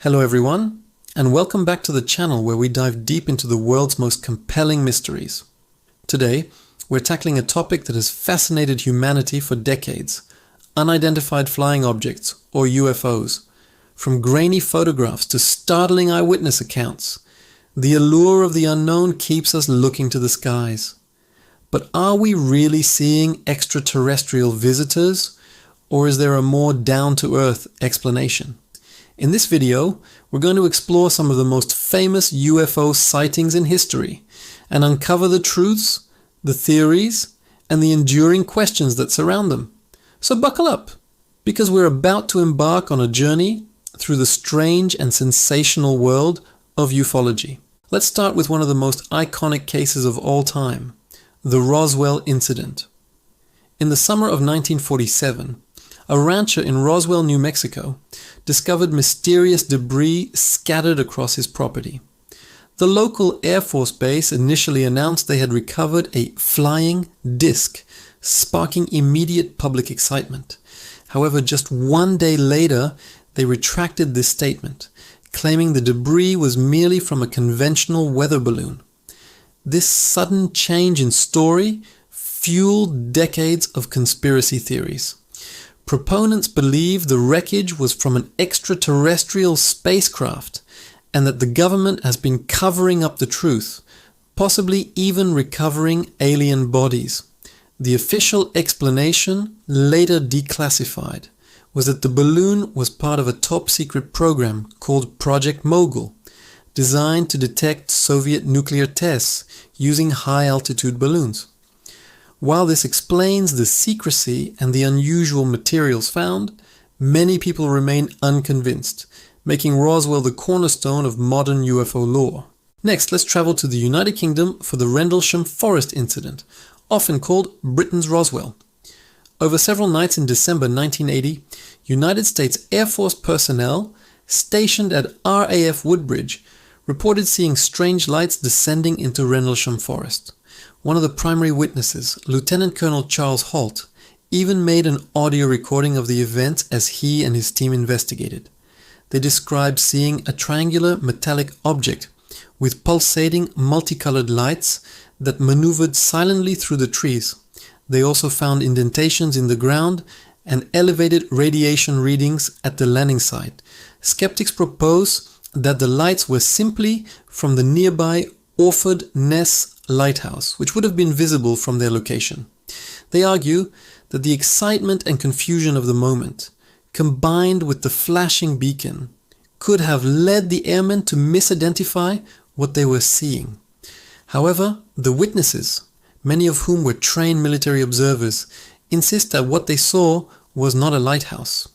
Hello everyone, and welcome back to the channel where we dive deep into the world's most compelling mysteries. Today, we're tackling a topic that has fascinated humanity for decades: unidentified flying objects, or UFOs. From grainy photographs to startling eyewitness accounts, the allure of the unknown keeps us looking to the skies. But are we really seeing extraterrestrial visitors, or is there a more down-to-earth explanation? In this video, we're going to explore some of the most famous UFO sightings in history and uncover the truths, the theories, and the enduring questions that surround them. So buckle up, because we're about to embark on a journey through the strange and sensational world of ufology. Let's start with one of the most iconic cases of all time, the Roswell incident. In the summer of 1947, a rancher in Roswell, New Mexico, discovered mysterious debris scattered across his property. The local Air Force base initially announced they had recovered a flying disc, sparking immediate public excitement. However, just one day later, they retracted this statement, claiming the debris was merely from a conventional weather balloon. This sudden change in story fueled decades of conspiracy theories. Proponents believe the wreckage was from an extraterrestrial spacecraft and that the government has been covering up the truth, possibly even recovering alien bodies. The official explanation, later declassified, was that the balloon was part of a top-secret program called Project Mogul, designed to detect Soviet nuclear tests using high-altitude balloons. While this explains the secrecy and the unusual materials found, many people remain unconvinced, making Roswell the cornerstone of modern UFO lore. Next, let's travel to the United Kingdom for the Rendlesham Forest incident, often called Britain's Roswell. Over several nights in December 1980, United States Air Force personnel stationed at RAF Woodbridge reported seeing strange lights descending into Rendlesham Forest. One of the primary witnesses, Lieutenant Colonel Charles Holt, even made an audio recording of the event as he and his team investigated. They described seeing a triangular metallic object with pulsating multicolored lights that maneuvered silently through the trees. They also found indentations in the ground and elevated radiation readings at the landing site. Skeptics propose that the lights were simply from the nearby Orford Ness lighthouse, which would have been visible from their location. They argue that the excitement and confusion of the moment, combined with the flashing beacon, could have led the airmen to misidentify what they were seeing. However, the witnesses, many of whom were trained military observers, insist that what they saw was not a lighthouse.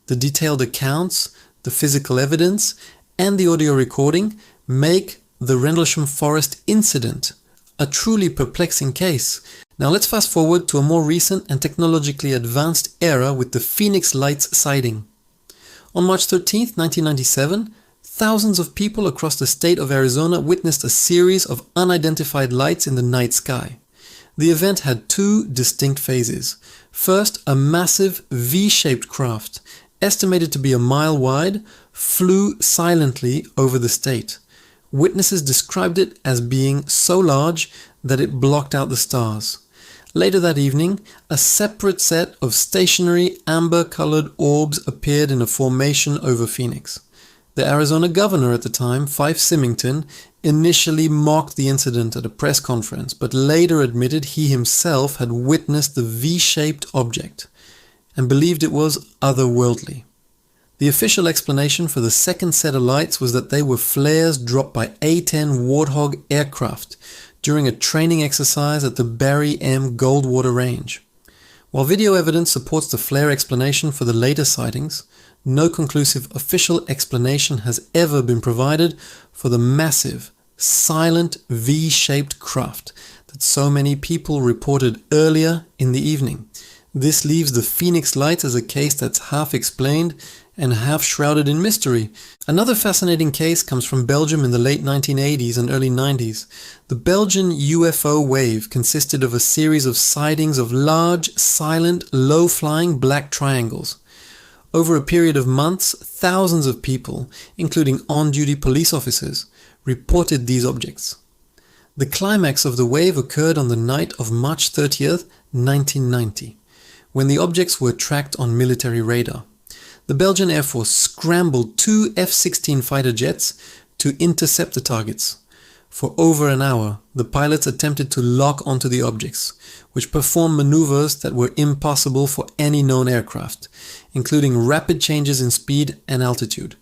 The detailed accounts, the physical evidence, and the audio recording make the Rendlesham Forest incident a truly perplexing case. Now let's fast forward to a more recent and technologically advanced era with the Phoenix Lights sighting. On March 13, 1997, thousands of people across the state of Arizona witnessed a series of unidentified lights in the night sky. The event had two distinct phases. First, a massive V-shaped craft, estimated to be a mile wide, flew silently over the state. Witnesses described it as being so large that it blocked out the stars. Later that evening, a separate set of stationary amber-colored orbs appeared in a formation over Phoenix. The Arizona governor at the time, Fife Symington, initially mocked the incident at a press conference, but later admitted he himself had witnessed the V-shaped object and believed it was otherworldly. The official explanation for the second set of lights was that they were flares dropped by A-10 Warthog aircraft during a training exercise at the Barry M. Goldwater Range. While video evidence supports the flare explanation for the later sightings, no conclusive official explanation has ever been provided for the massive, silent V-shaped craft that so many people reported earlier in the evening. This leaves the Phoenix Lights as a case that's half explained and half shrouded in mystery. Another fascinating case comes from Belgium in the late 1980s and early 90s. The Belgian UFO wave consisted of a series of sightings of large, silent, low-flying black triangles. Over a period of months, thousands of people, including on-duty police officers, reported these objects. The climax of the wave occurred on the night of March 30th, 1990, when the objects were tracked on military radar. The Belgian Air Force scrambled 2 F-16 fighter jets to intercept the targets. For over an hour, the pilots attempted to lock onto the objects, which performed maneuvers that were impossible for any known aircraft, including rapid changes in speed and altitude.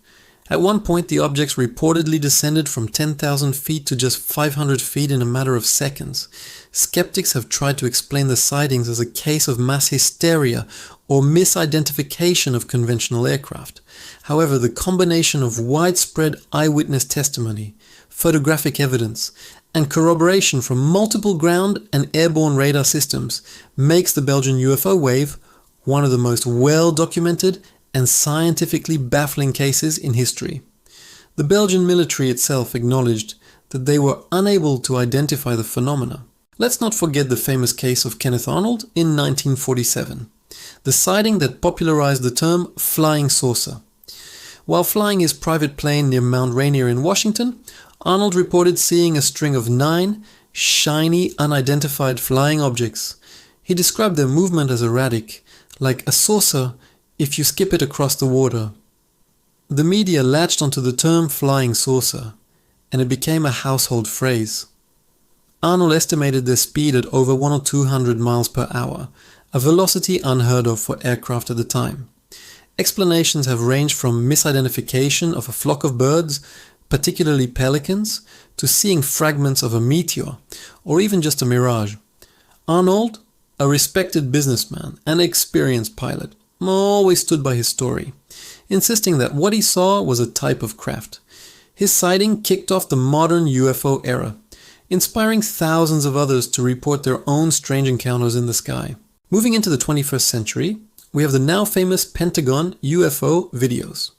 At one point, the objects reportedly descended from 10,000 feet to just 500 feet in a matter of seconds. Skeptics have tried to explain the sightings as a case of mass hysteria or misidentification of conventional aircraft. However, the combination of widespread eyewitness testimony, photographic evidence, and corroboration from multiple ground and airborne radar systems makes the Belgian UFO wave one of the most well-documented and scientifically baffling cases in history. The Belgian military itself acknowledged that they were unable to identify the phenomena. Let's not forget the famous case of Kenneth Arnold in 1947, the sighting that popularized the term flying saucer. While flying his private plane near Mount Rainier in Washington, Arnold reported seeing a string of 9 shiny, unidentified flying objects. He described their movement as erratic, like a saucer if you skip it across the water. The media latched onto the term flying saucer, and it became a household phrase. Arnold estimated their speed at over 100 or 200 miles per hour, a velocity unheard of for aircraft at the time. Explanations have ranged from misidentification of a flock of birds, particularly pelicans, to seeing fragments of a meteor, or even just a mirage. Arnold, a respected businessman and experienced pilot, always stood by his story, insisting that what he saw was a type of craft. His sighting kicked off the modern UFO era, inspiring thousands of others to report their own strange encounters in the sky. Moving into the 21st century, we have the now famous Pentagon UFO videos.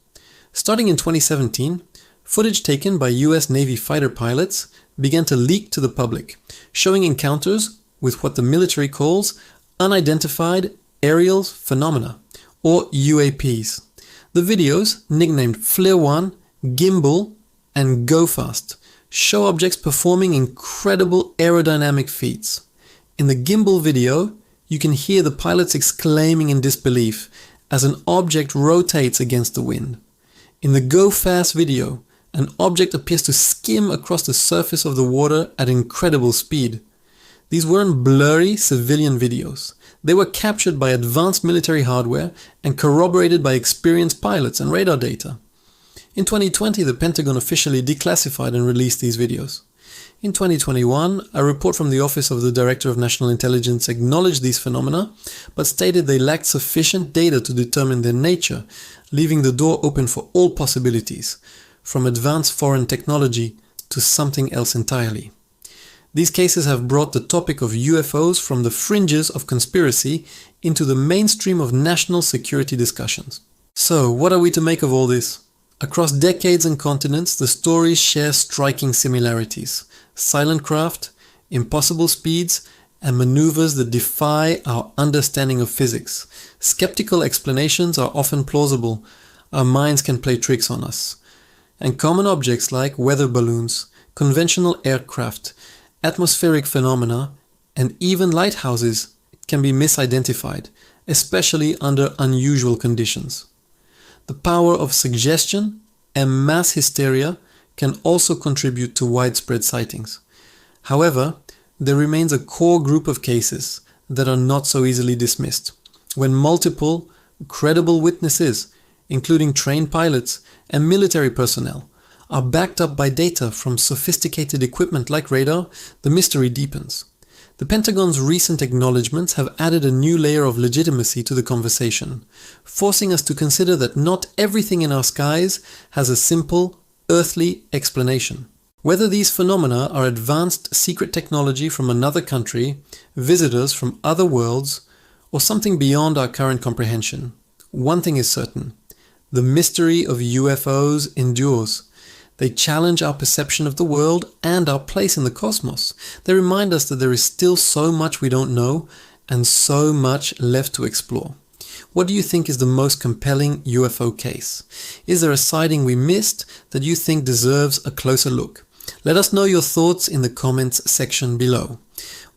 Starting in 2017, footage taken by US Navy fighter pilots began to leak to the public, showing encounters with what the military calls unidentified aerial phenomena, or UAPs. The videos, nicknamed Flare 1, Gimbal, and Go Fast, show objects performing incredible aerodynamic feats. In the Gimbal video, you can hear the pilots exclaiming in disbelief as an object rotates against the wind. In the Go Fast video, an object appears to skim across the surface of the water at incredible speed. These weren't blurry civilian videos. They were captured by advanced military hardware and corroborated by experienced pilots and radar data. In 2020, the Pentagon officially declassified and released these videos. In 2021, a report from the Office of the Director of National Intelligence acknowledged these phenomena, but stated they lacked sufficient data to determine their nature, leaving the door open for all possibilities, from advanced foreign technology to something else entirely. These cases have brought the topic of UFOs from the fringes of conspiracy into the mainstream of national security discussions. So, what are we to make of all this? Across decades and continents, the stories share striking similarities: silent craft, impossible speeds, and maneuvers that defy our understanding of physics. Skeptical explanations are often plausible. Our minds can play tricks on us. And common objects like weather balloons, conventional aircraft, atmospheric phenomena, and even lighthouses can be misidentified, especially under unusual conditions. The power of suggestion and mass hysteria can also contribute to widespread sightings. However, there remains a core group of cases that are not so easily dismissed, when multiple, credible witnesses, including trained pilots and military personnel, are backed up by data from sophisticated equipment like radar. The mystery deepens. The Pentagon's recent acknowledgements have added a new layer of legitimacy to the conversation, forcing us to consider that not everything in our skies has a simple, earthly explanation. Whether these phenomena are advanced secret technology from another country, visitors from other worlds, or something beyond our current comprehension, one thing is certain: the mystery of UFOs endures. They challenge our perception of the world and our place in the cosmos. They remind us that there is still so much we don't know and so much left to explore. What do you think is the most compelling UFO case? Is there a sighting we missed that you think deserves a closer look? Let us know your thoughts in the comments section below.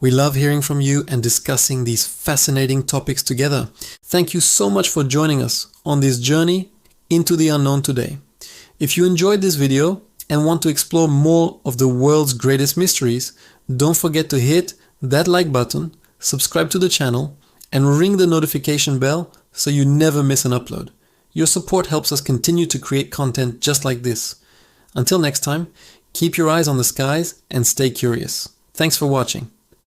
We love hearing from you and discussing these fascinating topics together. Thank you so much for joining us on this journey into the unknown today. If you enjoyed this video and want to explore more of the world's greatest mysteries, don't forget to hit that like button, subscribe to the channel, and ring the notification bell so you never miss an upload. Your support helps us continue to create content just like this. Until next time, keep your eyes on the skies and stay curious. Thanks for watching.